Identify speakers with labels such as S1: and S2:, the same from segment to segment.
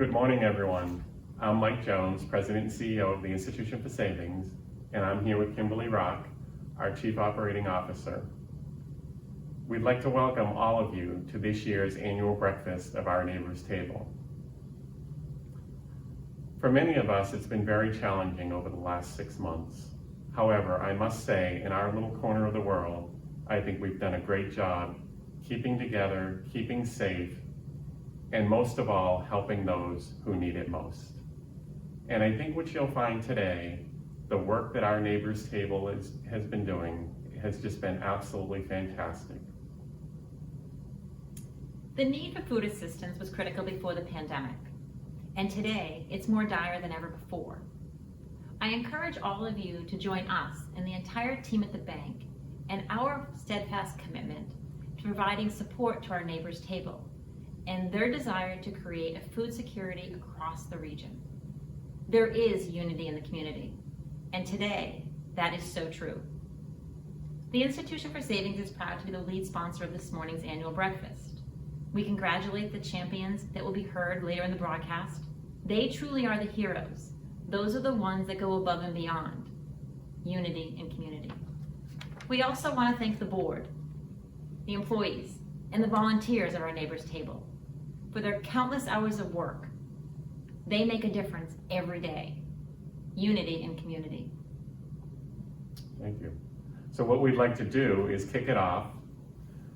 S1: good morning, everyone. I'm Mike Jones, President and CEO of the Institution for Savings, and I'm here with Kimberly Rock, our Chief Operating Officer. We'd like to welcome all of you to this year's annual breakfast of Our Neighbors Table. For many of us, it's been very challenging over the last 6 months. However, I must say, in our little corner of the world, I think we've done a great job keeping together, keeping safe, and most of all, helping those who need it most. And I think what you'll find today, the work that Our Neighbors Table has been doing has just been absolutely fantastic.
S2: The need for food assistance was critical before the pandemic, and today it's more dire than ever before. I encourage all of you to join us and the entire team at the bank and our steadfast commitment to providing support to Our Neighbors Table and their desire to create a food security across the region. There is unity in the community, and today that is so true. The Institution for Savings is proud to be the lead sponsor of this morning's annual breakfast. We congratulate the champions that will be heard later in the broadcast. They truly are the heroes. Those are the ones that go above and beyond. Unity and community. We also want to thank the board, the employees, and the volunteers at Our Neighbors Table for their countless hours of work. They make a difference every day. Unity and community.
S1: Thank you. So what we'd like to do is kick it off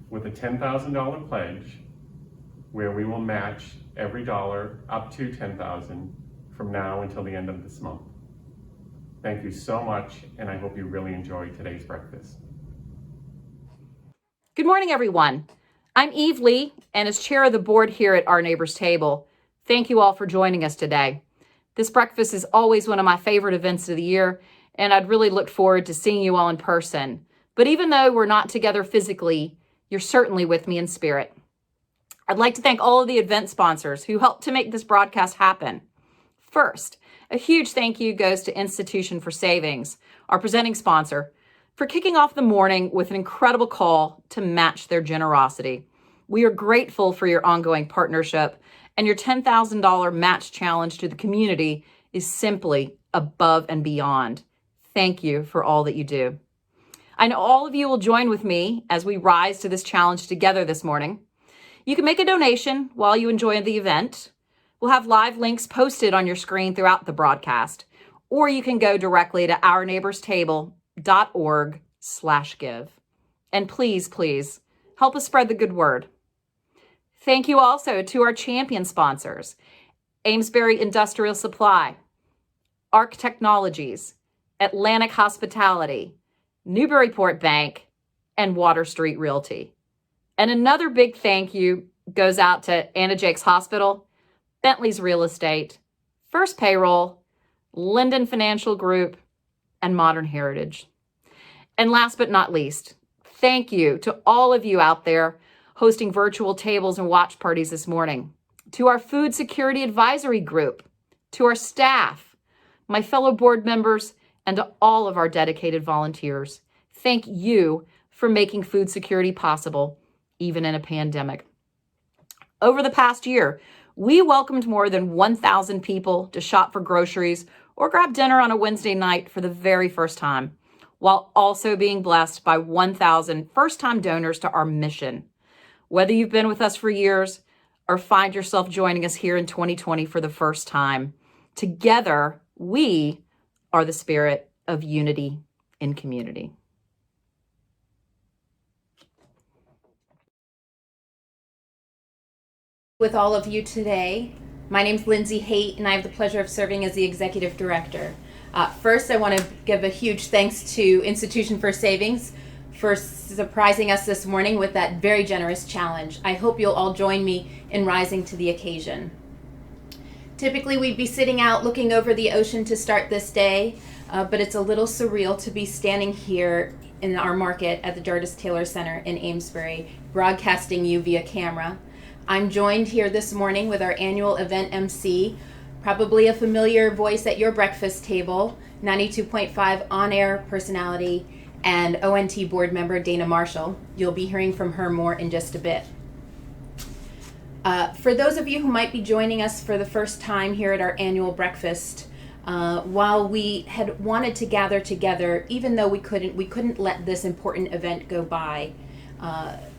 S1: with a $10,000 pledge where we will match every dollar up to $10,000 from now until the end of this month. Thank you so much, and I hope you really enjoy today's breakfast.
S3: Good morning, everyone. I'm Eve Lee, and as chair of the board here at Our Neighbors Table, thank you all for joining us today. This breakfast is always one of my favorite events of the year, and I'd really look forward to seeing you all in person. But even though we're not together physically, you're certainly with me in spirit. I'd like to thank all of the event sponsors who helped to make this broadcast happen. First, a huge thank you goes to Institution for Savings, our presenting sponsor, for kicking off the morning with an incredible call to match their generosity. We are grateful for your ongoing partnership, and your $10,000 match challenge to the community is simply above and beyond. Thank you for all that you do. I know all of you will join with me as we rise to this challenge together this morning. You can make a donation while you enjoy the event. We'll have live links posted on your screen throughout the broadcast, or you can go directly to ourneighborstable.org/give. And please help us spread the good word. Thank you also to our champion sponsors, Amesbury Industrial Supply, ARC Technologies, Atlantic Hospitality, Newburyport Bank, and Water Street Realty. And another big thank you goes out to Anna Jake's Hospital, Bentley's Real Estate, First Payroll, Linden Financial Group, and Modern Heritage. And last but not least, thank you to all of you out there hosting virtual tables and watch parties this morning, to our Food Security Advisory Group, to our staff, my fellow board members, and to all of our dedicated volunteers. Thank you for making food security possible, even in a pandemic. Over the past year, we welcomed more than 1,000 people to shop for groceries or grab dinner on a Wednesday night for the very first time, while also being blessed by 1,000 first-time donors to our mission. Whether you've been with us for years or find yourself joining us here in 2020 for the first time, together, we are the spirit of unity in community.
S4: With all of you today. My name's Lindsay Haight, and I have the pleasure of serving as the Executive Director. First, I want to give a huge thanks to Institution for Savings for surprising us this morning with that very generous challenge. I hope you'll all join me in rising to the occasion. Typically, we'd be sitting out looking over the ocean to start this day, but it's a little surreal to be standing here in our market at the Jarvis Taylor Center in Amesbury, broadcasting you via camera. I'm joined here this morning with our annual event MC, probably a familiar voice at your breakfast table, 92.5 on-air personality, and ONT board member Dana Marshall. You'll be hearing from her more in just a bit. For those of you who might be joining us for the first time here at our annual breakfast, while we had wanted to gather together, even though we couldn't let this important event go by,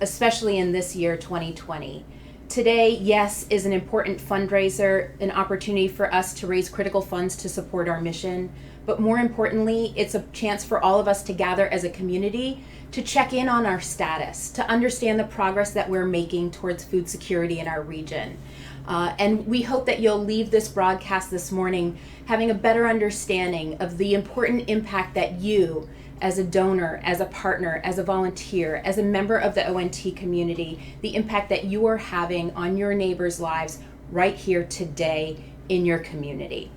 S4: especially in this year, 2020. Today, yes, is an important fundraiser, an opportunity for us to raise critical funds to support our mission. But more importantly, it's a chance for all of us to gather as a community to check in on our status, to understand the progress that we're making towards food security in our region. And we hope that you'll leave this broadcast this morning having a better understanding of the important impact that you, as a donor, as a partner, as a volunteer, as a member of the ONT community, the impact that you are having on your neighbors' lives right here today in your community.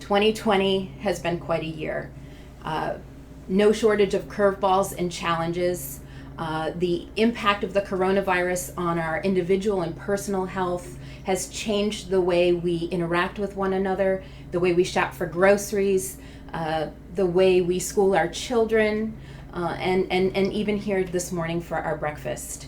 S4: 2020 has been quite a year. No shortage of curveballs and challenges. The impact of the coronavirus on our individual and personal health has changed the way we interact with one another, the way we shop for groceries, the way we school our children, and even here this morning for our breakfast.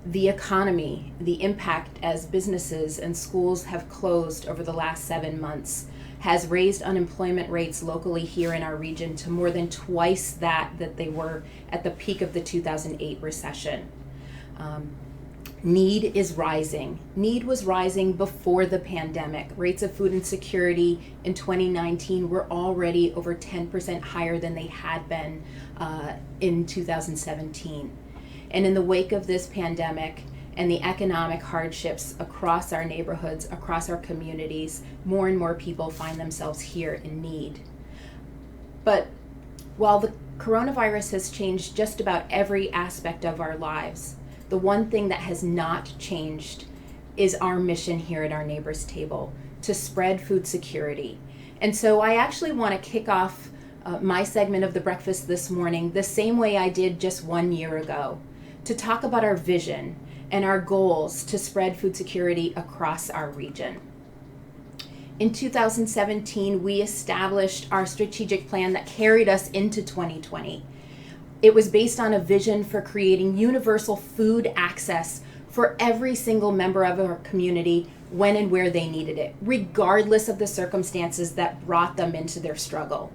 S4: The economy, the impact as businesses and schools have closed over the last 7 months has raised unemployment rates locally here in our region to more than twice that they were at the peak of the 2008 recession. Need is rising. Need was rising before the pandemic. Rates of food insecurity in 2019 were already over 10% higher than they had been in 2017. And in the wake of this pandemic and the economic hardships across our neighborhoods, across our communities, more and more people find themselves here in need. But while the coronavirus has changed just about every aspect of our lives, the one thing that has not changed is our mission here at our Neighbors Table, to spread food security. And so I actually want to kick off my segment of the breakfast this morning the same way I did just 1 year ago, to talk about our vision and our goals to spread food security across our region. In 2017, we established our strategic plan that carried us into 2020. It was based on a vision for creating universal food access for every single member of our community when and where they needed it, regardless of the circumstances that brought them into their struggle.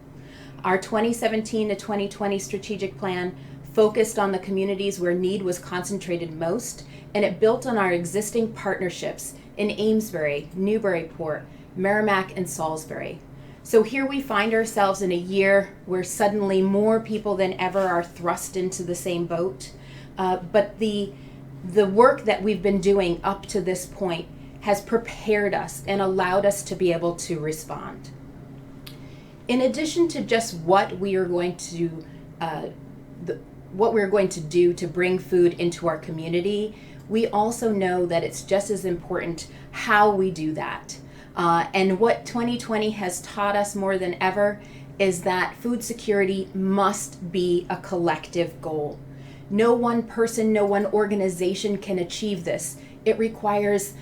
S4: Our 2017 to 2020 strategic plan focused on the communities where need was concentrated most, and it built on our existing partnerships in Amesbury, Newburyport, Merrimack, and Salisbury. So here we find ourselves in a year where suddenly more people than ever are thrust into the same boat. But the work that we've been doing up to this point has prepared us and allowed us to be able to respond. In addition to just what we are going to do to bring food into our community, we also know that it's just as important how we do that. And what 2020 has taught us more than ever is that food security must be a collective goal. No one person, no one organization can achieve this. It requires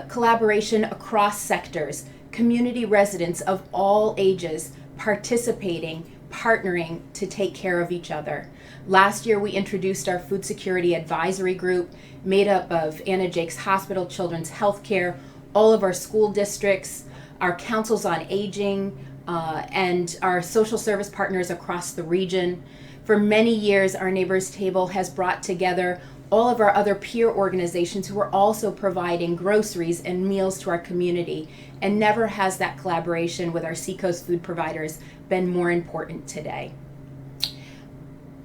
S4: collaboration across sectors, community residents of all ages participating, partnering to take care of each other. Last year, we introduced our Food Security Advisory Group, made up of Anna Jaques Hospital, Children's Healthcare, all of our school districts, our councils on aging, and our social service partners across the region. For many years, our Neighbors Table has brought together all of our other peer organizations who are also providing groceries and meals to our community, and never has that collaboration with our Seacoast food providers been more important today.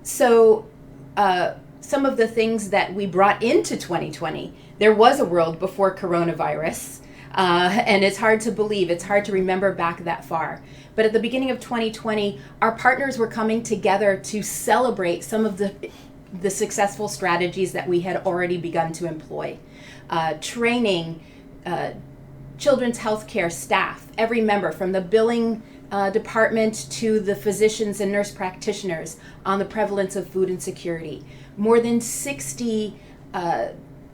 S4: So some of the things that we brought into 2020, there was a world before coronavirus, and it's hard to believe, it's hard to remember back that far. But at the beginning of 2020, our partners were coming together to celebrate some of the successful strategies that we had already begun to employ. Training children's healthcare staff, every member from the billing department to the physicians and nurse practitioners on the prevalence of food insecurity. More than 60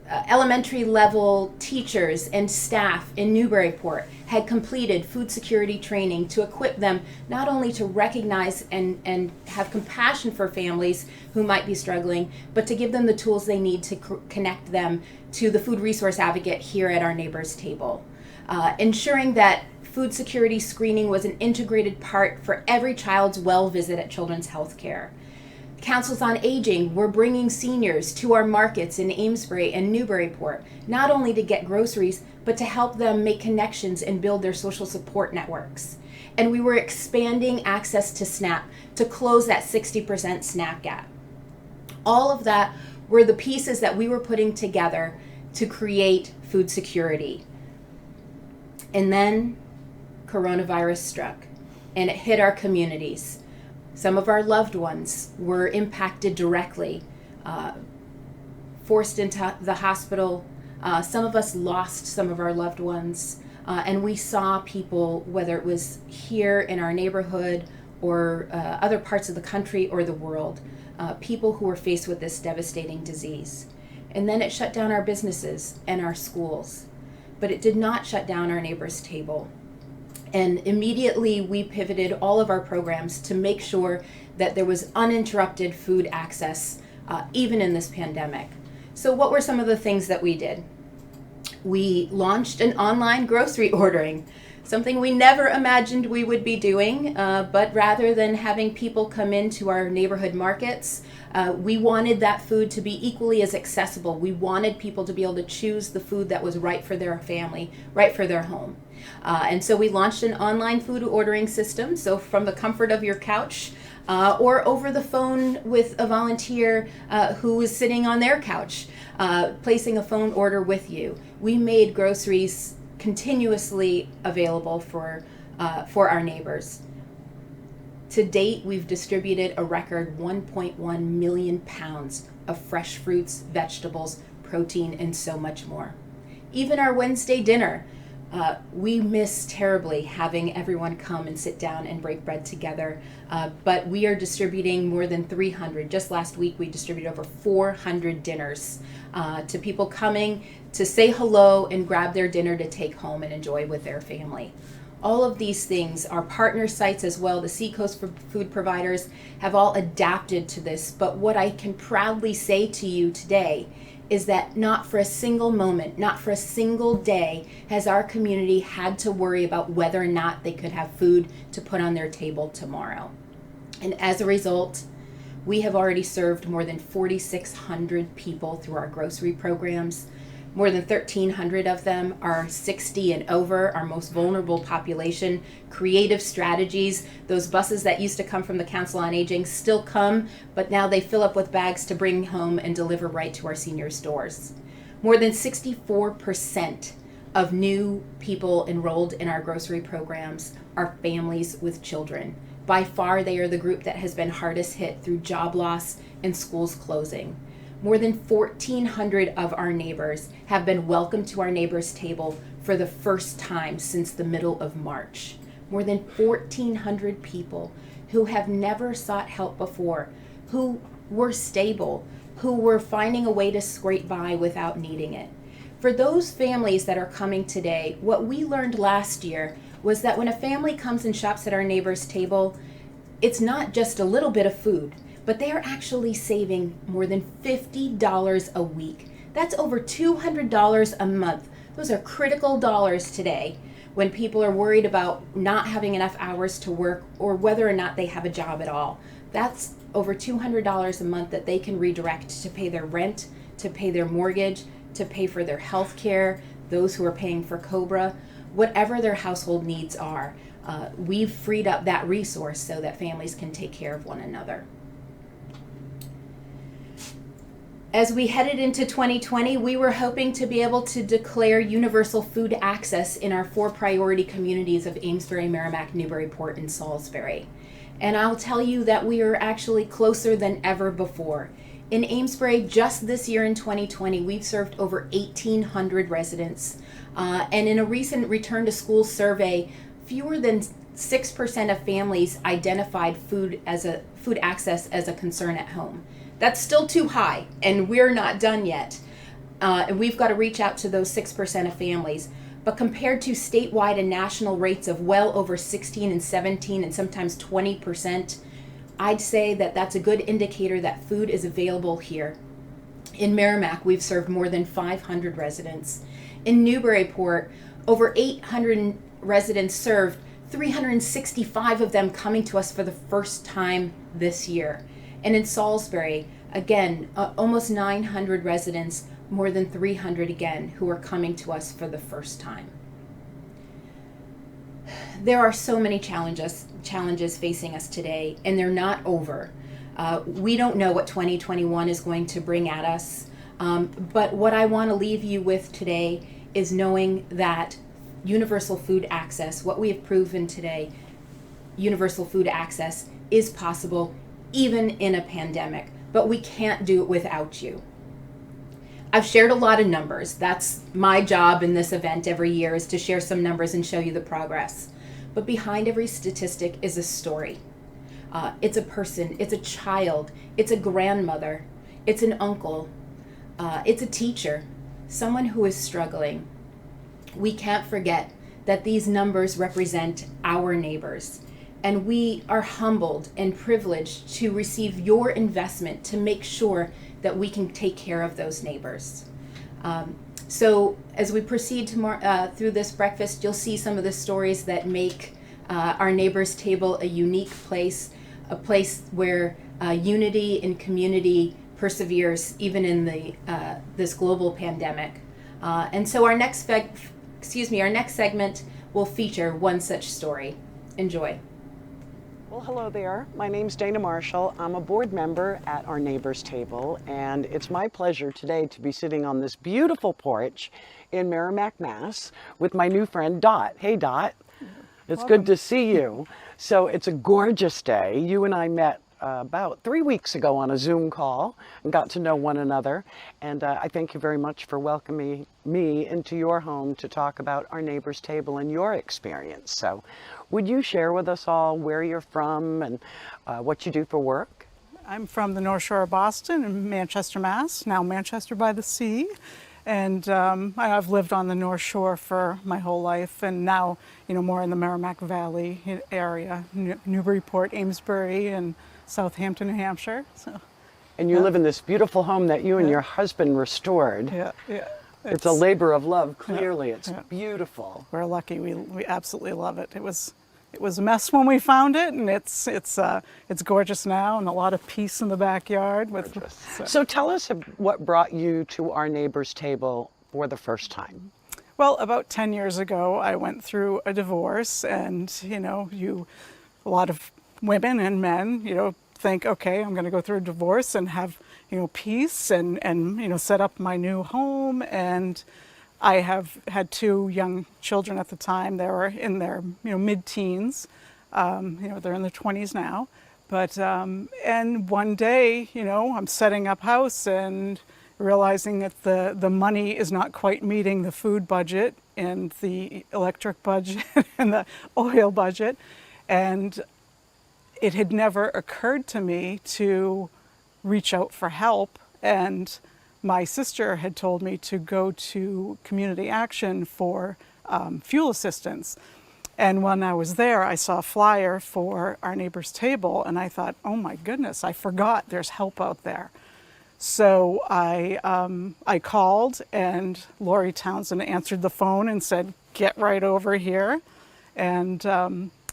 S4: elementary level teachers and staff in Newburyport had completed food security training to equip them not only to recognize and have compassion for families who might be struggling, but to give them the tools they need to connect them to the food resource advocate here at our neighbor's table. Ensuring that food security screening was an integrated part for every child's well visit at Children's Healthcare. Councils on Aging were bringing seniors to our markets in Amesbury and Newburyport, not only to get groceries, but to help them make connections and build their social support networks. And we were expanding access to SNAP to close that 60% SNAP gap. All of that were the pieces that we were putting together to create food security. And then coronavirus struck, and it hit our communities. Some of our loved ones were impacted directly, forced into the hospital. Some of us lost some of our loved ones, and we saw people, whether it was here in our neighborhood or other parts of the country or the world, people who were faced with this devastating disease. And then it shut down our businesses and our schools, but it did not shut down our neighbor's table. And immediately we pivoted all of our programs to make sure that there was uninterrupted food access, even in this pandemic. So what were some of the things that we did? We launched an online grocery ordering, something we never imagined we would be doing, but rather than having people come into our neighborhood markets, we wanted that food to be equally as accessible. We wanted people to be able to choose the food that was right for their family, right for their home. And so we launched an online food ordering system. So from the comfort of your couch or over the phone with a volunteer who was sitting on their couch, placing a phone order with you. We made groceries continuously available for our neighbors. To date, we've distributed a record 1.1 million pounds of fresh fruits, vegetables, protein, and so much more. Even our Wednesday dinner, we miss terribly having everyone come and sit down and break bread together, but we are distributing more than 300. Just last week, we distributed over 400 dinners to people coming to say hello and grab their dinner to take home and enjoy with their family. All of these things, our partner sites as well, the Seacoast food providers, have all adapted to this. But what I can proudly say to you today is that not for a single moment, not for a single day has our community had to worry about whether or not they could have food to put on their table tomorrow. And as a result, we have already served more than 4,600 people through our grocery programs. More than 1,300 of them are 60 and over, our most vulnerable population. Creative strategies, those buses that used to come from the Council on Aging still come, but now they fill up with bags to bring home and deliver right to our seniors' doors. More than 64% of new people enrolled in our grocery programs are families with children. By far, they are the group that has been hardest hit through job loss and schools closing. More than 1,400 of our neighbors have been welcomed to our neighbors' table for the first time since the middle of March. More than 1,400 people who have never sought help before, who were stable, who were finding a way to scrape by without needing it. For those families that are coming today, what we learned last year was that when a family comes and shops at our neighbor's table, it's not just a little bit of food, but they are actually saving more than $50 a week. That's over $200 a month. Those are critical dollars today when people are worried about not having enough hours to work or whether or not they have a job at all. That's over $200 a month that they can redirect to pay their rent, to pay their mortgage, to pay for their health care, those who are paying for COBRA, whatever their household needs are. We've freed up that resource so that families can take care of one another. As we headed into 2020, we were hoping to be able to declare universal food access in our 4 priority communities of Amesbury, Merrimack, Newburyport, and Salisbury. And I'll tell you that we are actually closer than ever before. In Amesbury, just this year in 2020, we've served over 1,800 residents. And in a recent return to school survey, fewer than 6% of families identified food access as a concern at home. That's still too high, and we're not done yet. And we've got to reach out to those 6% of families. But compared to statewide and national rates of well over 16 and 17 and sometimes 20%, I'd say that that's a good indicator that food is available here. In Merrimack, we've served more than 500 residents. In Newburyport, over 800 residents served, 365 of them coming to us for the first time this year. And in Salisbury, again, almost 900 residents, more than 300 again, who are coming to us for the first time. There are so many challenges facing us today, and they're not over. We don't know what 2021 is going to bring at us, but what I want to leave you with today is knowing that universal food access, what we have proven today, universal food access is possible even in a pandemic, but we can't do it without you. I've shared a lot of numbers. That's my job in this event every year, is to share some numbers and show you the progress. But behind every statistic is a story. It's a person, it's a child, it's a grandmother, it's an uncle, it's a teacher, someone who is struggling. We can't forget that these numbers represent our neighbors, and we are humbled and privileged to receive your investment to make sure that we can take care of those neighbors. So as we proceed through this breakfast, you'll see some of the stories that make our neighbors table a unique place, a place where unity and community perseveres even in this global pandemic. And so our next segment will feature one such story. Enjoy.
S5: Well, hello there. My name's Dana Marshall. I'm a board member at our neighbors table, and it's my pleasure today to be sitting on this beautiful porch in Merrimack, Mass. with my new friend Dot. Hey, Dot. It's
S6: Welcome.
S5: good to see you. So it's a gorgeous day. You and I met about 3 weeks ago on a Zoom call and got to know one another. And I thank you very much for welcoming me into your home to talk about our neighbors table and your experience. So would you share with us all where you're from and what you do for work?
S6: I'm from the North Shore of Boston in Manchester, Mass, now Manchester by the Sea. And I've lived on the North Shore for my whole life, and now, more in the Merrimack Valley area, Newburyport, Amesbury, and Southampton, New Hampshire. So,
S5: And you live in this beautiful home that you and your husband restored.
S6: yeah.
S5: It's a labor of love, clearly. It's beautiful.
S6: We're lucky. We absolutely love it. It was a mess when we found it, and it's gorgeous now, and a lot of peace in the backyard.
S5: So tell us what brought you to our neighbors table for the first time.
S6: Well, about 10 years ago, I went through a divorce, and a lot of women and men, think, okay, I'm going to go through a divorce and have, peace and set up my new home. And I have had 2 young children at the time. They were in their, mid-teens. They're in their 20s now. But, and one day, I'm setting up house and realizing that the money is not quite meeting the food budget and the electric budget and the oil budget. And it had never occurred to me to reach out for help. And my sister had told me to go to Community Action for fuel assistance. And when I was there, I saw a flyer for our neighbor's table, and I thought, oh my goodness, I forgot there's help out there. So I called, and Lori Townsend answered the phone and said, get right over here. And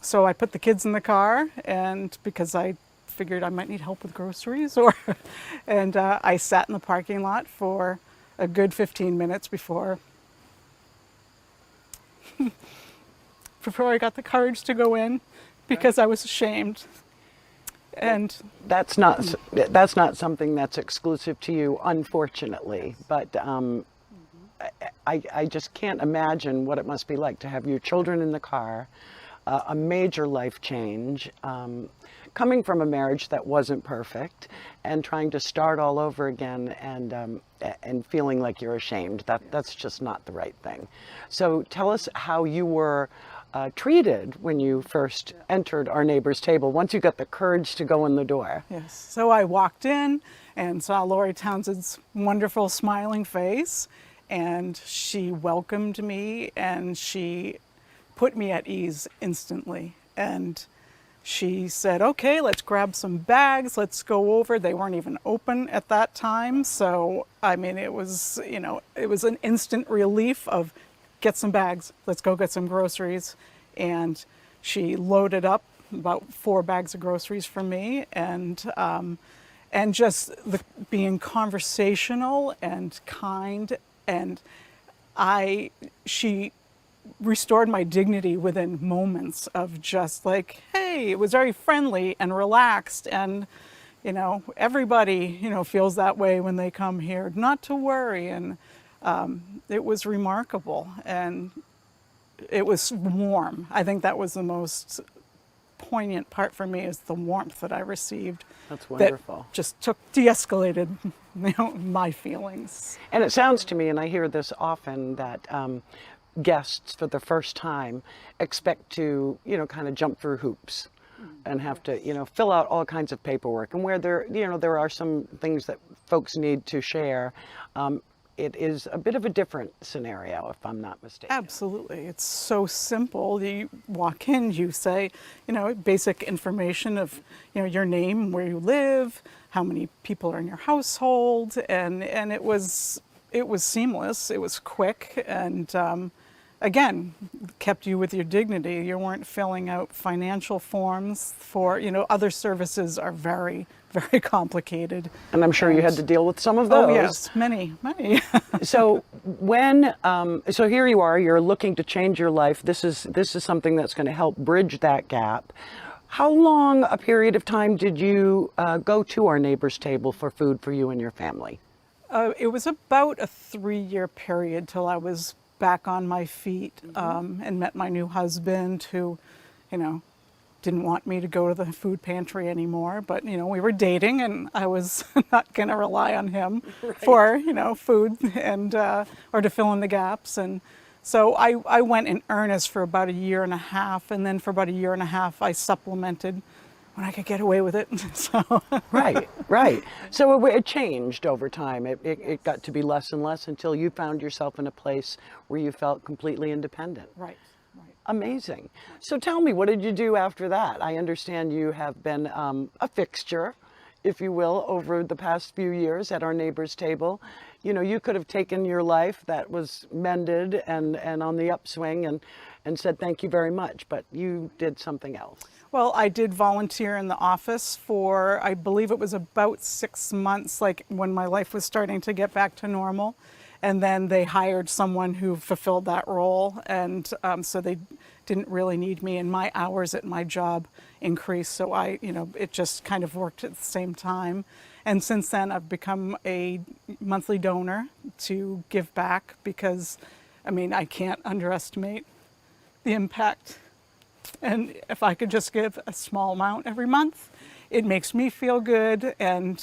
S6: so I put the kids in the car, and because I figured I might need help with groceries, and I sat in the parking lot for a good 15 minutes before I got the courage to go in, because I was ashamed. And
S5: that's not something that's exclusive to you, unfortunately. But I just can't imagine what it must be like to have your children in the car, a major life change, coming from a marriage that wasn't perfect, and trying to start all over again, and feeling like you're ashamed. That's just not the right thing. So tell us how you were treated when you first entered our neighbor's table, once you got the courage to go in the door.
S6: yes, so I walked in, and saw Lori Townsend's wonderful smiling face, and she welcomed me and she put me at ease instantly. And she said, okay, let's grab some bags, let's go over. They weren't even open at that time. So, I mean, it was, it was an instant relief of get some bags, let's go get some groceries. And she loaded up about 4 bags of groceries for me, and just being conversational and kind, and she restored my dignity within moments of just like, hey, it was very friendly and relaxed, and everybody feels that way when they come here, not to worry. And it was remarkable, and it was warm. I think that was the most poignant part for me, is the warmth that I received.
S5: That's wonderful.
S6: That just de-escalated my feelings.
S5: And it sounds to me, and I hear this often, that guests for the first time expect to, kind of jump through hoops and have to, fill out all kinds of paperwork. And where there are some things that folks need to share, it is a bit of a different scenario, if I'm not mistaken.
S6: Absolutely. It's so simple. You walk in, you say, basic information of, your name, where you live, how many people are in your household, and it was seamless. It was quick, and again, kept you with your dignity. You weren't filling out financial forms for, other services are very, very complicated.
S5: And I'm sure you had to deal with some of those.
S6: Oh yes, many.
S5: So so here you are, you're looking to change your life. This is something that's going to help bridge that gap. How long a period of time did you go to Our Neighbor's Table for food for you and your family?
S6: It was about a 3-year period till I was back on my feet, and met my new husband, who, didn't want me to go to the food pantry anymore. But, we were dating, and I was not going to rely on him for, food and or to fill in the gaps. And so I went in earnest for about 1.5 years, and then for about 1.5 years I supplemented when I could get away with it. So
S5: Right. So it changed over time. It got to be less and less until you found yourself in a place where you felt completely independent.
S6: Right.
S5: Amazing. So tell me, what did you do after that? I understand you have been a fixture, if you will, over the past few years at Our Neighbor's Table. You could have taken your life that was mended and on the upswing and said thank you very much, but you did something else.
S6: Well, I did volunteer in the office for, I believe it was about 6 months, like when my life was starting to get back to normal. And then they hired someone who fulfilled that role. And so they didn't really need me, and my hours at my job increased. So it just kind of worked at the same time. And since then, I've become a monthly donor to give back, because, I can't underestimate the impact. And if I could just give a small amount every month, it makes me feel good. And,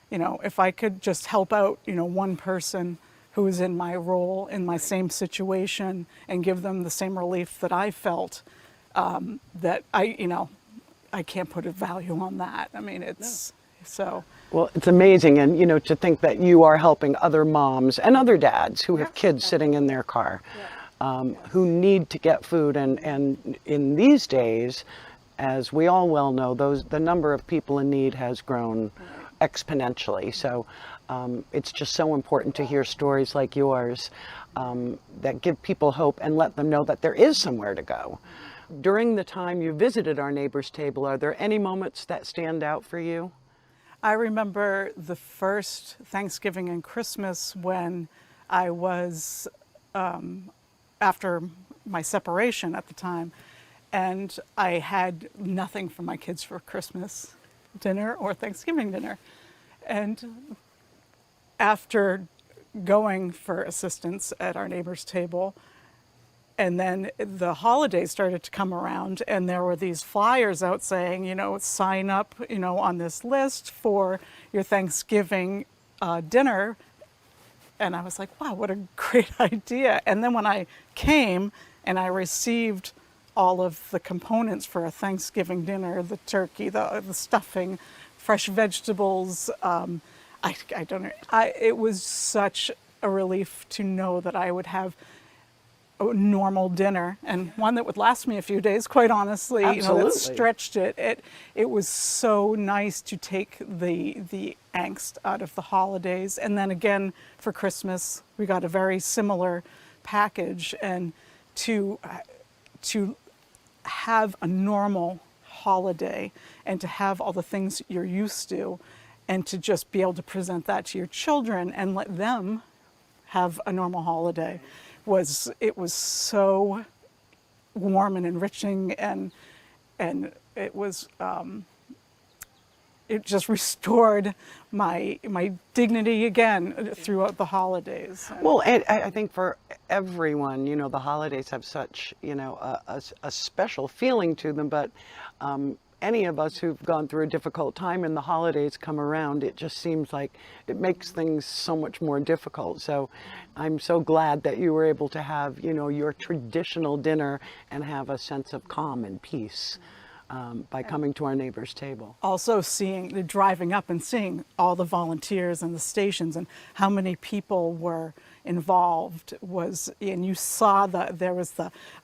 S6: if I could just help out, one person who is in my role, in my same situation, and give them the same relief that I felt, that I can't put a value on that. So.
S5: Well, it's amazing. And, to think that you are helping other moms and other dads who have kids sitting in their car. Who need to get food, and in these days, as we all well know, the number of people in need has grown exponentially. So it's just so important to hear stories like yours that give people hope and let them know that there is somewhere to go. During the time you visited Our Neighbor's Table, are there any moments that stand out for you?
S6: I remember the first Thanksgiving and Christmas when I was after my separation at the time, and I had nothing for my kids for Christmas dinner or Thanksgiving dinner. And after going for assistance at Our Neighbor's Table, and then the holidays started to come around, and there were these flyers out saying, sign up, on this list for your Thanksgiving dinner. And I was like, wow, what a great idea. And then when I came and I received all of the components for a Thanksgiving dinner, the turkey, the stuffing, fresh vegetables. I don't know. It was such a relief to know that I would have a normal dinner, and one that would last me a few days, quite honestly.
S5: Absolutely.
S6: That stretched it. It was so nice to take the angst out of the holidays. And then again, for Christmas, we got a very similar package, and to have a normal holiday and to have all the things you're used to, and to just be able to present that to your children and let them have a normal holiday, it was so warm and enriching, and it was it just restored my dignity again throughout the holidays.
S5: Well, and I think for everyone, the holidays have such, a special feeling to them, but any of us who've gone through a difficult time and the holidays come around, it just seems like it makes things so much more difficult. So I'm so glad that you were able to have, your traditional dinner and have a sense of calm and peace by coming to our neighbor's table.
S6: Also driving up and seeing all the volunteers and the stations and how many people were involved and you saw there was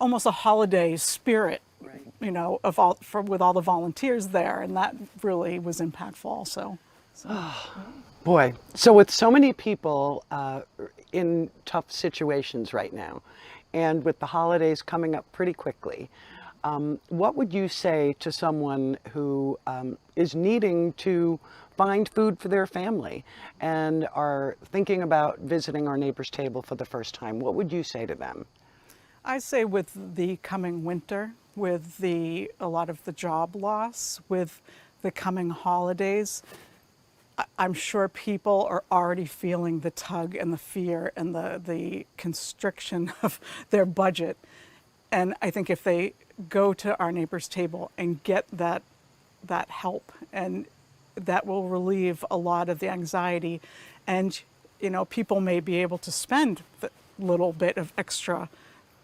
S6: almost a holiday spirit, right, with all the volunteers there, and that really was impactful also. So.
S5: Boy, so with so many people in tough situations right now, and with the holidays coming up pretty quickly, what would you say to someone who is needing to find food for their family and are thinking about visiting our neighbor's table for the first time? What would you say to them?
S6: I say with the coming winter, with a lot of the job loss, with the coming holidays, I'm sure people are already feeling the tug and the fear and the constriction of their budget. And I think if they go to our neighbor's table and get that help, and that will relieve a lot of the anxiety, and people may be able to spend the little bit of extra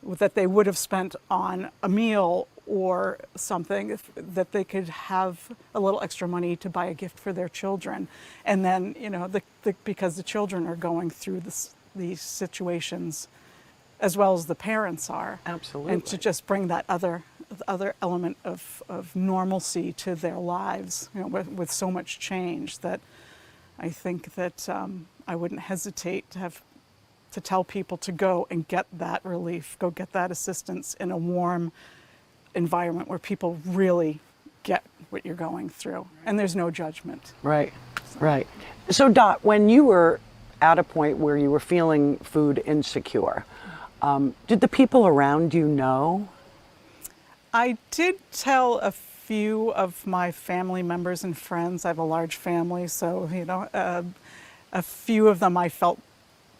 S6: that they would have spent on a meal or something, that they could have a little extra money to buy a gift for their children. And then because the children are going through these situations as well as the parents are.
S5: Absolutely.
S6: And to just bring that other element of normalcy to their lives, with so much change, that I think that I wouldn't hesitate to tell people to go and get that relief, go get that assistance in a warm environment where people really get what you're going through, and there's no judgment.
S5: Right, right. So Dot, when you were at a point where you were feeling food insecure, did the people around you know?
S6: I did tell a few of my family members and friends. I have a large family, so a few of them I felt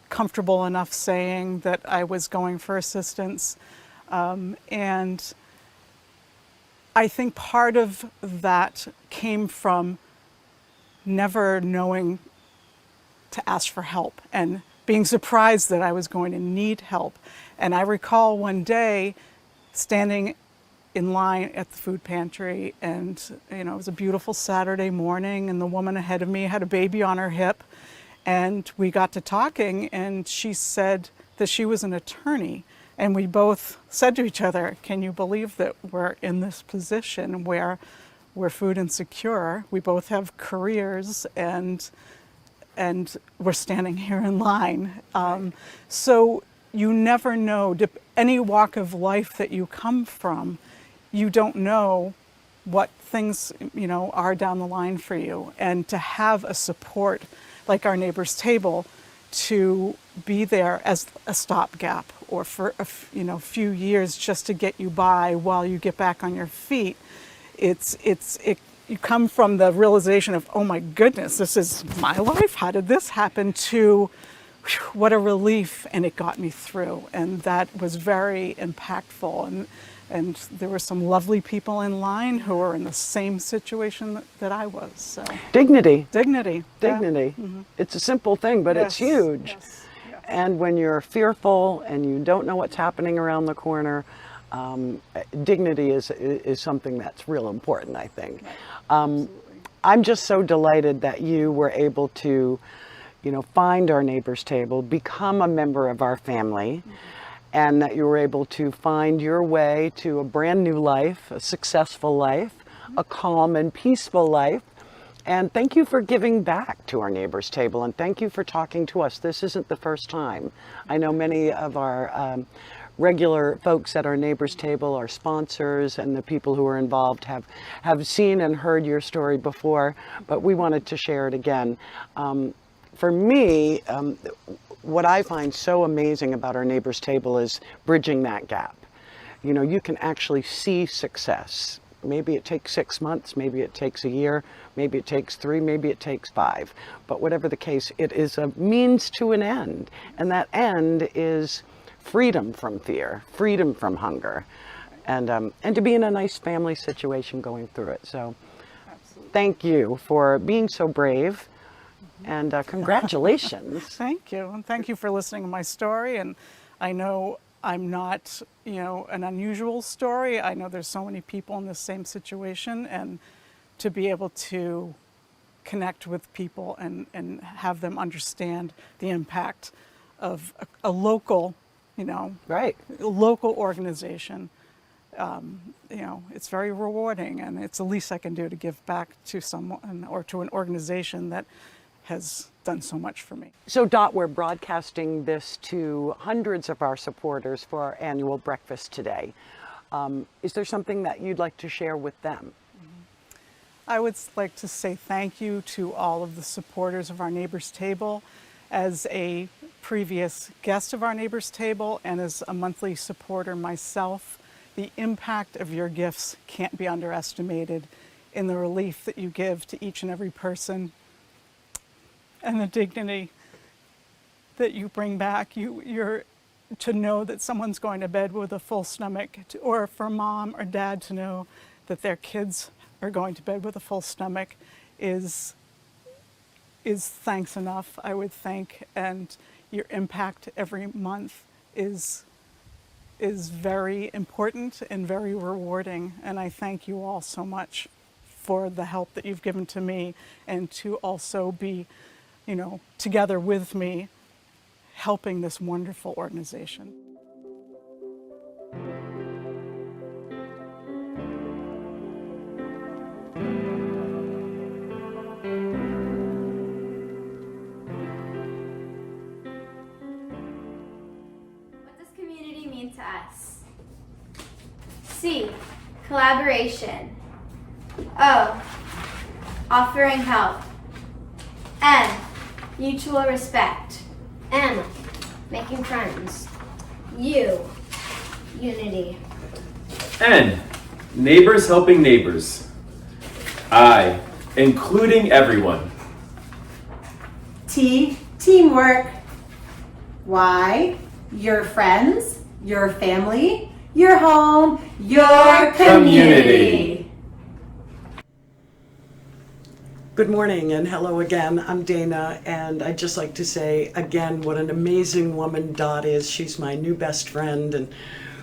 S6: comfortable enough saying that I was going for assistance, and I think part of that came from never knowing to ask for help and being surprised that I was going to need help. And I recall one day standing in line at the food pantry, and it was a beautiful Saturday morning, and the woman ahead of me had a baby on her hip, and we got to talking, and she said that she was an attorney, and we both said to each other, can you believe that we're in this position where we're food insecure, we both have careers, and we're standing here in line. So you never know, any walk of life that you come from, you don't know what things are down the line for you. And to have a support like our neighbor's table to be there as a stopgap, or for a few years just to get you by while you get back on your feet, you come from the realization of, oh my goodness, this is my life, how did this happen, to whew, what a relief, and it got me through. And that was very impactful, and there were some lovely people in line who were in the same situation that I was. So.
S5: Dignity.
S6: Dignity.
S5: Dignity.
S6: Yeah. Mm-hmm.
S5: It's a simple thing, but it's huge.
S6: Yes.
S5: And when you're fearful and you don't know what's happening around the corner, dignity is something that's real important, I think. I'm just so delighted that you were able to, find our neighbor's table, become a member of our family, and that you were able to find your way to a brand new life, a successful life, a calm and peaceful life. And thank you for giving back to our neighbor's table, and thank you for talking to us. This isn't the first time. I know many of our regular folks at our neighbor's table, our sponsors, and the people who are involved have seen and heard your story before, but we wanted to share it again. For me, what I find so amazing about our neighbor's table is bridging that gap. You can actually see success. Maybe it takes 6 months, maybe it takes a year, maybe it takes 3, maybe it takes 5. But whatever the case, it is a means to an end. And that end is freedom from fear, freedom from hunger, and to be in a nice family situation going through it. So thank you for being so brave, and congratulations.
S6: Thank you. And thank you for listening to my story. And I know I'm not, an unusual story. I know there's so many people in the same situation, and to be able to connect with people and have them understand the impact of a local,
S5: Right.
S6: local organization, it's very rewarding, and it's the least I can do to give back to someone or to an organization that has done so much for me.
S5: So Dot, we're broadcasting this to hundreds of our supporters for our annual breakfast today. Is there something that you'd like to share with them?
S6: I would like to say thank you to all of the supporters of our Neighbor's Table. As a previous guest of our Neighbor's Table and as a monthly supporter myself, the impact of your gifts can't be underestimated in the relief that you give to each and every person, and the dignity that you bring back. You're to know that someone's going to bed with a full stomach, or for mom or dad to know that their kids are going to bed with a full stomach is thanks enough, I would think. And your impact every month is very important and very rewarding. And I thank you all so much for the help that you've given to me, and to also be, together with me, helping this wonderful organization.
S7: What does community mean to us? C, collaboration. O, offering help. N, mutual respect.
S8: M, making friends.
S7: U, unity.
S9: N, neighbors helping neighbors. I, including everyone.
S10: T, teamwork. Y, your friends, your family, your home, your community.
S5: Good morning and hello again. I'm Dana, and I'd just like to say again what an amazing woman Dot is. She's my new best friend, and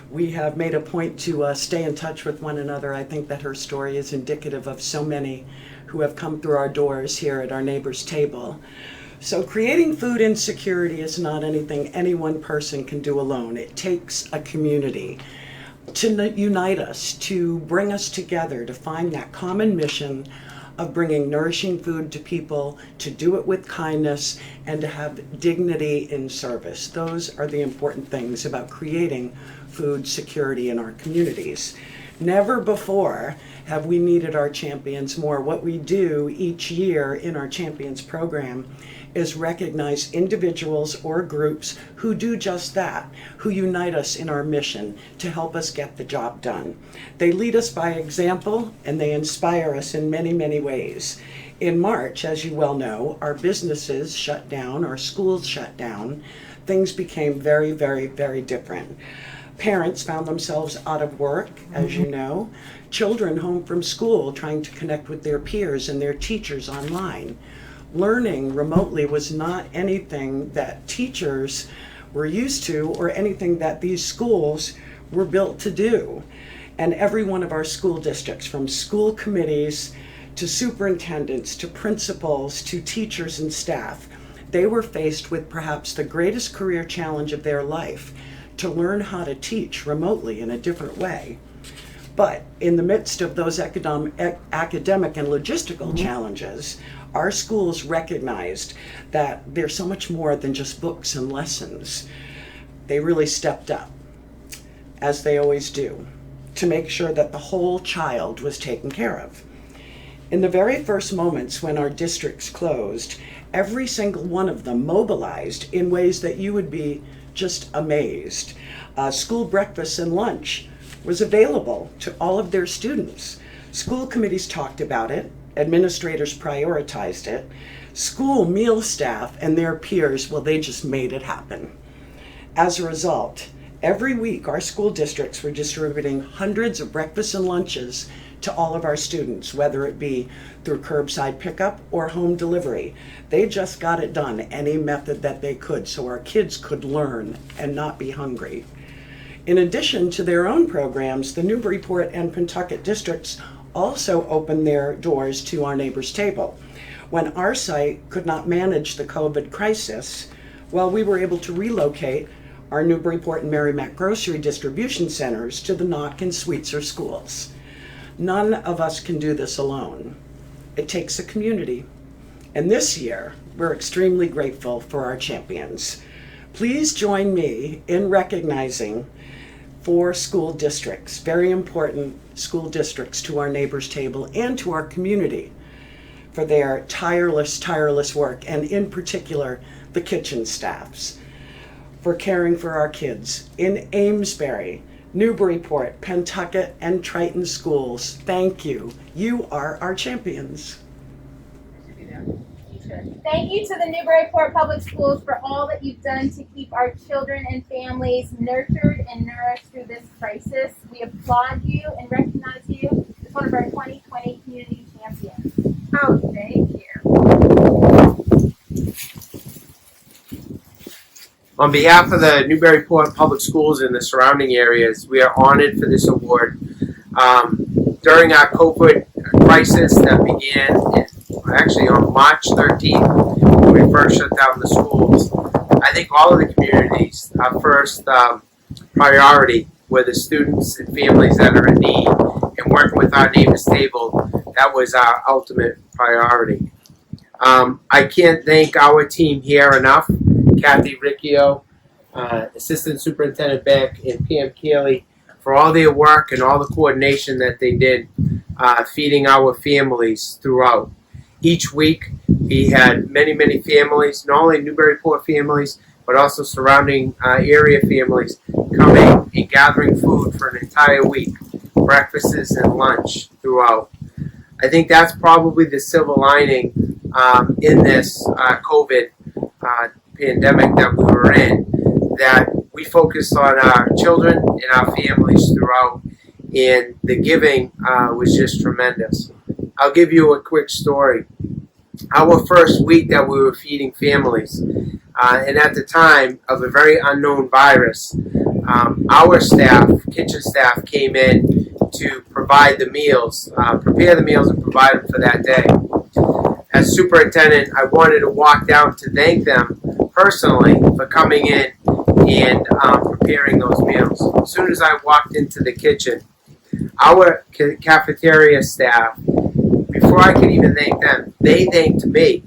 S5: we have made a point to stay in touch with one another. I think that her story is indicative of so many who have come through our doors here at our Neighbor's Table. So creating food insecurity is not anything any one person can do alone. It takes a community to unite us, to bring us together, to find that common mission of bringing nourishing food to people, to do it with kindness, and to have dignity in service. Those are the important things about creating food security in our communities. Never before have we needed our champions more. What we do each year in our Champions program is recognize individuals or groups who do just that, who unite us in our mission to help us get the job done. They lead us by example, and they inspire us in many, many ways. In March, as you well know, our businesses shut down, our schools shut down. Things became very, very, very different. Parents found themselves out of work, as you know. Children home from school trying to connect with their peers and their teachers online. Learning remotely was not anything that teachers were used to or anything that these schools were built to do. And every one of our school districts, from school committees to superintendents, to principals, to teachers and staff, they were faced with perhaps the greatest career challenge of their life, to learn how to teach remotely in a different way. But in the midst of those academic and logistical challenges, our schools recognized that there's so much more than just books and lessons. They really stepped up, as they always do, to make sure that the whole child was taken care of. In the very first moments when our districts closed, every single one of them mobilized in ways that you would be just amazed. School breakfast and lunch was available to all of their students. School committees talked about it, administrators prioritized it. School meal staff and their peers, well, they just made it happen. As a result, every week our school districts were distributing hundreds of breakfasts and lunches to all of our students, whether it be through curbside pickup or home delivery. They just got it done any method that they could so our kids could learn and not be hungry. In addition to their own programs, the Newburyport and Pentucket districts also opened their doors to our Neighbors Table. When our site could not manage the COVID crisis, well, we were able to relocate our Newburyport and Merrimack grocery distribution centers to the Knock and Sweetser schools. None of us can do this alone. It takes a community. And this year, we're extremely grateful for our champions. Please join me in recognizing 4 school districts, very important school districts to our Neighbors Table and to our community, for their tireless work, and in particular, the kitchen staffs, for caring for our kids in Amesbury, Newburyport, Pentucket, and Triton schools. Thank you. You are our champions.
S11: Thank you to the Newburyport Public Schools for all that you've done to keep our children and families nurtured and nourished through this crisis. We applaud you and recognize you as one of our 2020 community champions. Oh, thank you.
S12: On behalf of the Newburyport Public Schools and the surrounding areas, we are honored for this award. During our COVID crisis that began actually on March 13th, when we first shut down the schools, I think all of the communities, our first priority were the students and families that are in need, and working with our Neighbors Table, that was our ultimate priority. I can't thank our team here enough. Kathy Riccio, Assistant Superintendent Beck, and Pam Keeley for all their work and all the coordination that they did feeding our families throughout. Each week we had many families, not only Newburyport families, but also surrounding area families coming and gathering food for an entire week, breakfasts and lunch throughout. I think that's probably the silver lining in this COVID pandemic that we were in, that we focused on our children and our families throughout, and the giving was just tremendous. I'll give you a quick story. Our first week that we were feeding families, and at the time of a very unknown virus, our staff, kitchen staff, came in to provide the meals, prepare the meals and provide them for that day. As superintendent, I wanted to walk down to thank them personally for coming in and preparing those meals. As soon as I walked into the kitchen, our cafeteria staff, before I could even thank them, they thanked me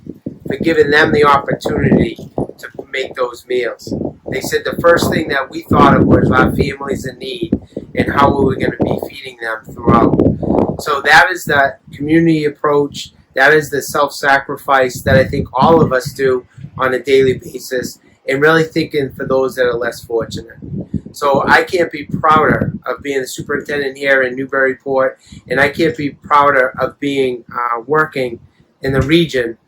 S12: for giving them the opportunity to make those meals. They said the first thing that we thought of was our families in need and how we were going to be feeding them throughout. So that is the community approach. That is the self-sacrifice that I think all of us do on a daily basis, and really thinking for those that are less fortunate. So I can't be prouder of being the superintendent here in Newburyport, and I can't be prouder of being working in the region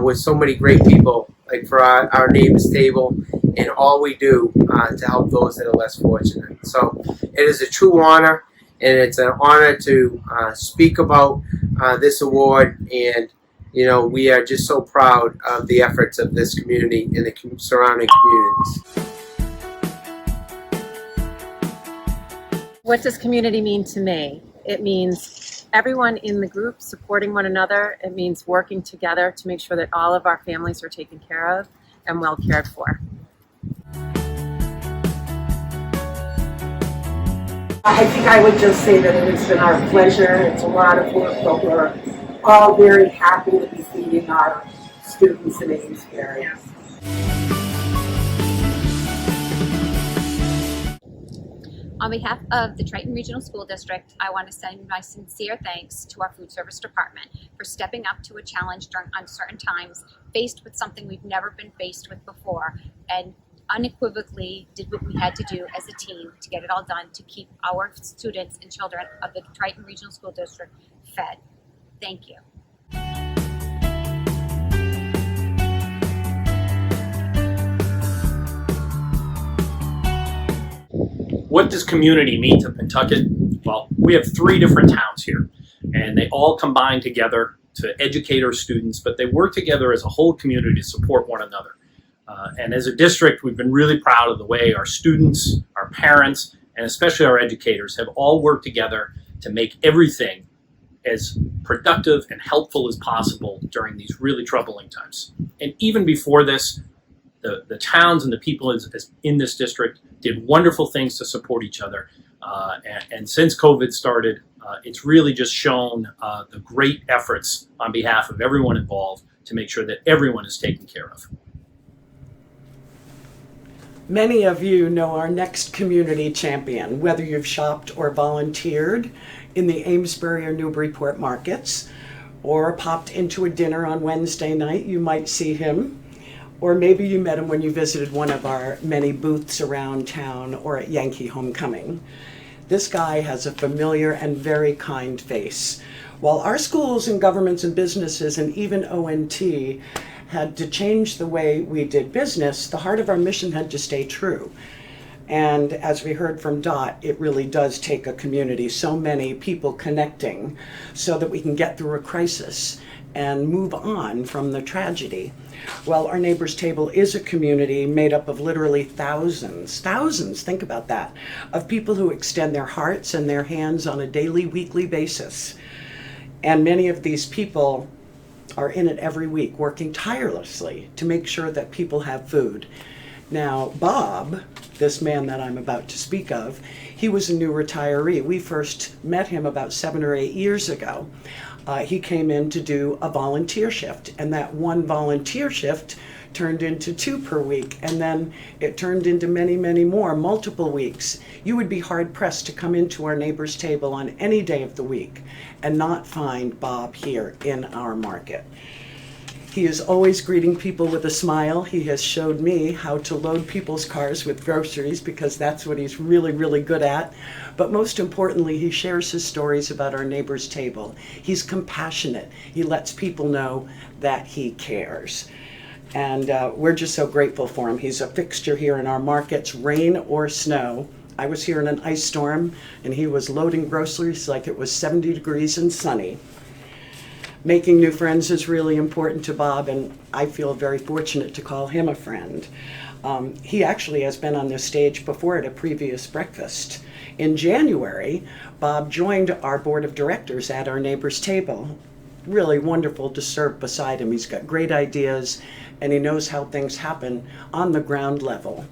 S12: with so many great people, like for our Neighbors Table, and all we do to help those that are less fortunate. So it is a true honor, and it's an honor to speak about this award, and you know, we are just so proud of the efforts of this community and the surrounding communities.
S13: What does community mean to me? It means everyone in the group supporting one another. It means working together to make sure that all of our families are taken care of and well cared for.
S14: I think I would just say that it has been our pleasure. It's a lot of work, but we're all very happy to be feeding our students in Amesbury.
S15: On behalf of the Triton Regional School District, I want to send my sincere thanks to our food service department for stepping up to a challenge during uncertain times, faced with something we've never been faced with before, and unequivocally did what we had to do as a team to get it all done to keep our students and children of the Triton Regional School District fed. Thank you.
S16: What does community mean to Pentucket? Well, we have 3 different towns here, and they all combine together to educate our students, but they work together as a whole community to support one another. And as a district, we've been really proud of the way our students, our parents, and especially our educators have all worked together to make everything as productive and helpful as possible during these really troubling times. And even before this, the towns and the people in this district did wonderful things to support each other. And since COVID started, it's really just shown the great efforts on behalf of everyone involved to make sure that everyone is taken care of.
S5: Many of you know our next community champion, whether you've shopped or volunteered in the Amesbury or Newburyport markets, or popped into a dinner on Wednesday night, you might see him. Or maybe you met him when you visited one of our many booths around town or at Yankee Homecoming. This guy has a familiar and very kind face. While our schools and governments and businesses and even ONT had to change the way we did business, the heart of our mission had to stay true. And as we heard from Dot, it really does take a community, so many people connecting so that we can get through a crisis and move on from the tragedy. Well, our Neighbors Table is a community made up of literally thousands, think about that, of people who extend their hearts and their hands on a daily, weekly basis. And many of these people are in it every week, working tirelessly to make sure that people have food. Now, Bob, this man that I'm about to speak of, he was a new retiree. We first met him about 7 or 8 years ago. He came in to do a volunteer shift, and that one volunteer shift turned into 2 per week, and then it turned into many, many more, multiple weeks. You would be hard-pressed to come into our Neighbors Table on any day of the week and not find Bob here in our market. He is always greeting people with a smile. He has showed me how to load people's cars with groceries because that's what he's really, really good at. But most importantly, he shares his stories about our Neighbors Table. He's compassionate. He lets people know that he cares. And we're just so grateful for him. He's a fixture here in our markets, rain or snow. I was here in an ice storm, and he was loading groceries like it was 70 degrees and sunny. Making new friends is really important to Bob, and I feel very fortunate to call him a friend. He actually has been on this stage before at a previous breakfast. In January, Bob joined our board of directors at our Neighbors Table. Really wonderful to serve beside him. He's got great ideas, and he knows how things happen on the ground level.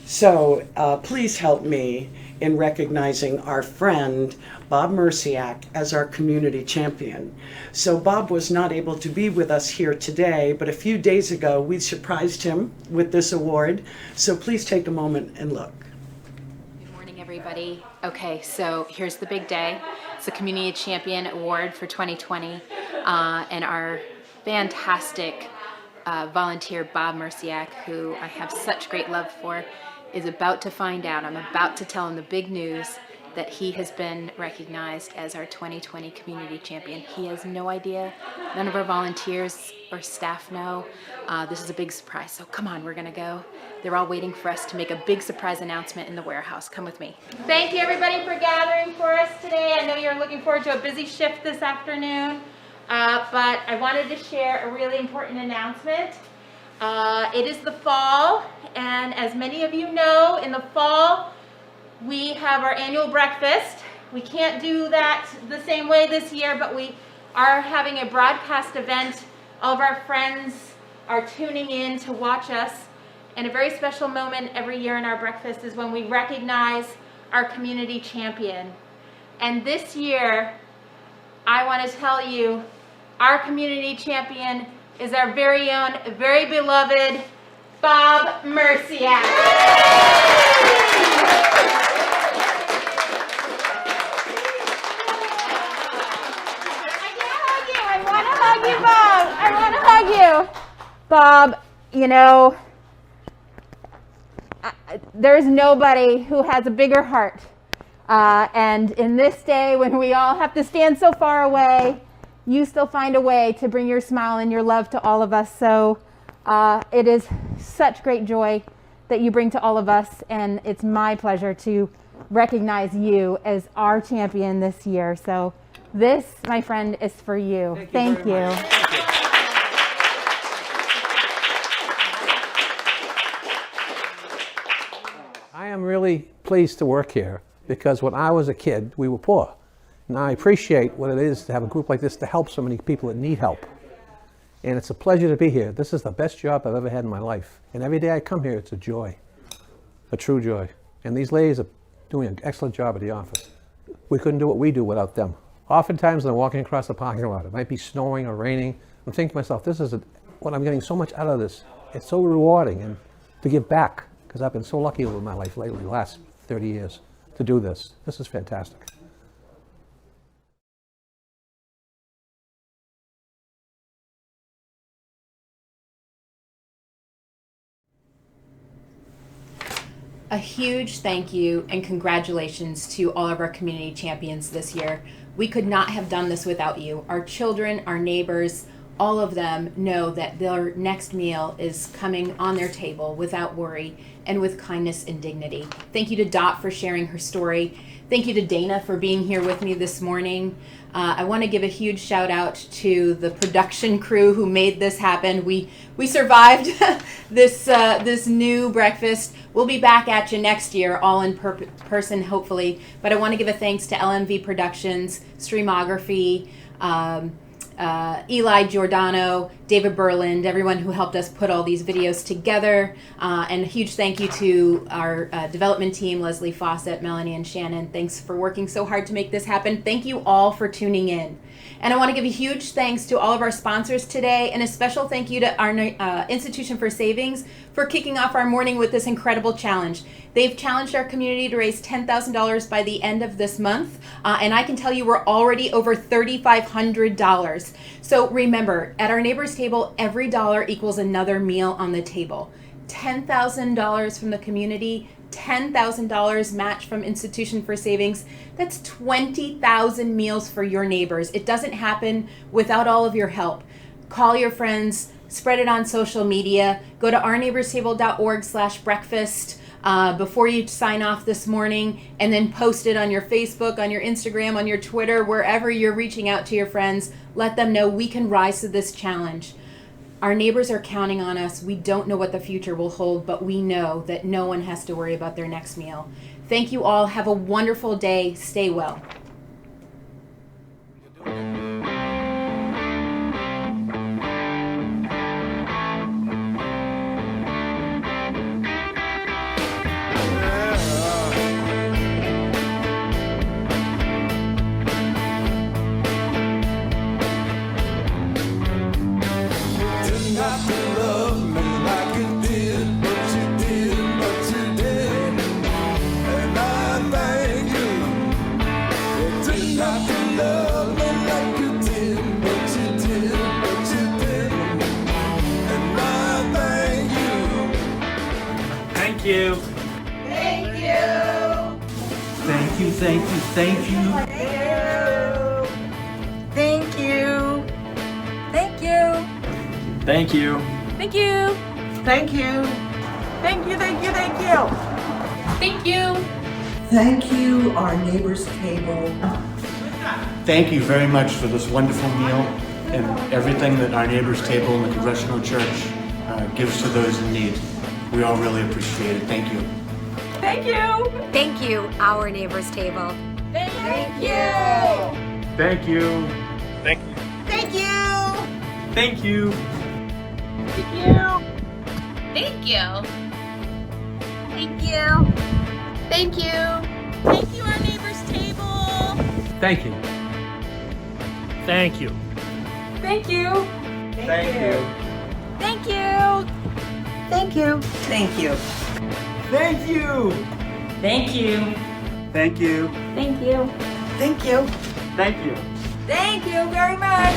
S5: So please help me in recognizing our friend Bob Merciak as our community champion. So Bob was not able to be with us here today, but a few days ago we surprised him with this award. So please take a moment and look.
S17: Good morning, everybody. Okay, so here's the big day. It's the Community Champion Award for 2020, and our fantastic volunteer Bob Merciak, who I have such great love for, is about to find out. I'm about to tell him the big news that he has been recognized as our 2020 Community Champion. He has no idea. None of our volunteers or staff know. This is a big surprise, so come on, we're gonna go. They're all waiting for us to make a big surprise announcement in the warehouse. Come with me.
S11: Thank you everybody for gathering for us today. I know you're looking forward to a busy shift this afternoon, but I wanted to share a really important announcement. It is the fall, and as many of you know, in the fall we have our annual breakfast
S4: We can't do that the same way this year, but we are having a broadcast event. All of our friends are tuning in to watch us. And a very special moment every year in our breakfast is when we recognize our community champion. And this year, I want to tell you, our community champion is our very own, very beloved Bob Merciak. I want to hug you. Bob, you know, there's nobody who has a bigger heart. And in this day when we all have to stand so far away, you still find a way to bring your smile and your love to all of us. So it is such great joy that you bring to all of us. And it's my pleasure to recognize you as our champion this year. So this, my friend, is for you. Thank you.
S18: I am really pleased to work here because when I was a kid, we were poor. And I appreciate what it is to have a group like this to help so many people that need help. And it's a pleasure to be here. This is the best job I've ever had in my life. And every day I come here, it's a joy, a true joy. And these ladies are doing an excellent job at the office. We couldn't do what we do without them. Oftentimes when I'm walking across the parking lot, it might be snowing or raining. I'm thinking to myself, this is what I'm getting so much out of this. It's so rewarding and to give back. Because I've been so lucky over my life lately, the last 30 years, to do this. This is fantastic.
S4: A huge thank you and congratulations to all of our community champions this year. We could not have done this without you. Our children, our neighbors, all of them know that their next meal is coming on their table without worry and with kindness and dignity. Thank you to Dot for sharing her story. Thank you to Dana for being here with me this morning. I want to give a huge shout out to the production crew who made this happen. We survived this new breakfast. We'll be back at you next year, all in person, hopefully. But I want to give a thanks to LMV Productions, Streamography, Eli Giordano, David Berland, everyone who helped us put all these videos together. And a huge thank you to our development team, Leslie Fawcett, Melanie, and Shannon. Thanks for working so hard to make this happen. Thank you all for tuning in. And I want to give a huge thanks to all of our sponsors today, and a special thank you to our Institution for Savings for kicking off our morning with this incredible challenge. They've challenged our community to raise $10,000 by the end of this month, and I can tell you we're already over $3,500. So remember, at our neighbors table, every dollar equals another meal on the table. $10,000 from the community, $10,000 match from Institution for Savings. That's 20,000 meals for your neighbors. It doesn't happen without all of your help. Call your friends, spread it on social media, go to ourneighborstable.org/breakfast before you sign off this morning, and then post it on your Facebook, on your Instagram, on your Twitter, wherever you're reaching out to your friends. Let them know we can rise to this challenge. Our neighbors are counting on us. We don't know what the future will hold, but we know that no one has to worry about their next meal. Thank you all. Have a wonderful day. Stay well.
S19: Thank you.
S11: Thank you.
S19: Thank you, thank you, thank you.
S10: Thank you. Thank you.
S19: Thank you.
S10: Thank you. Thank you. Thank you, thank you, thank you.
S2: Thank you.
S14: Thank you, our neighbors table.
S19: Thank you very much for this wonderful meal and everything that our neighbors table and the Congressional Church gives to those in need. We all really appreciate it. Thank you.
S10: Thank you.
S8: Thank you, our neighbors table.
S10: Thank you. Thank you.
S9: Thank you.
S16: Thank you.
S10: Thank you.
S9: Thank you.
S10: Thank you.
S11: Thank you.
S10: Thank you.
S11: Thank you.
S10: Thank you, our neighbor's table.
S18: Thank you.
S16: Thank you.
S10: Thank you.
S9: Thank you.
S10: Thank you. Thank you. Thank you.
S9: Thank you.
S10: Thank you.
S9: Thank you.
S10: Thank you. Thank you.
S9: Thank you.
S10: Thank you very much.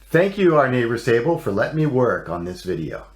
S20: Thank you, our neighbor's table, for letting me work on this video.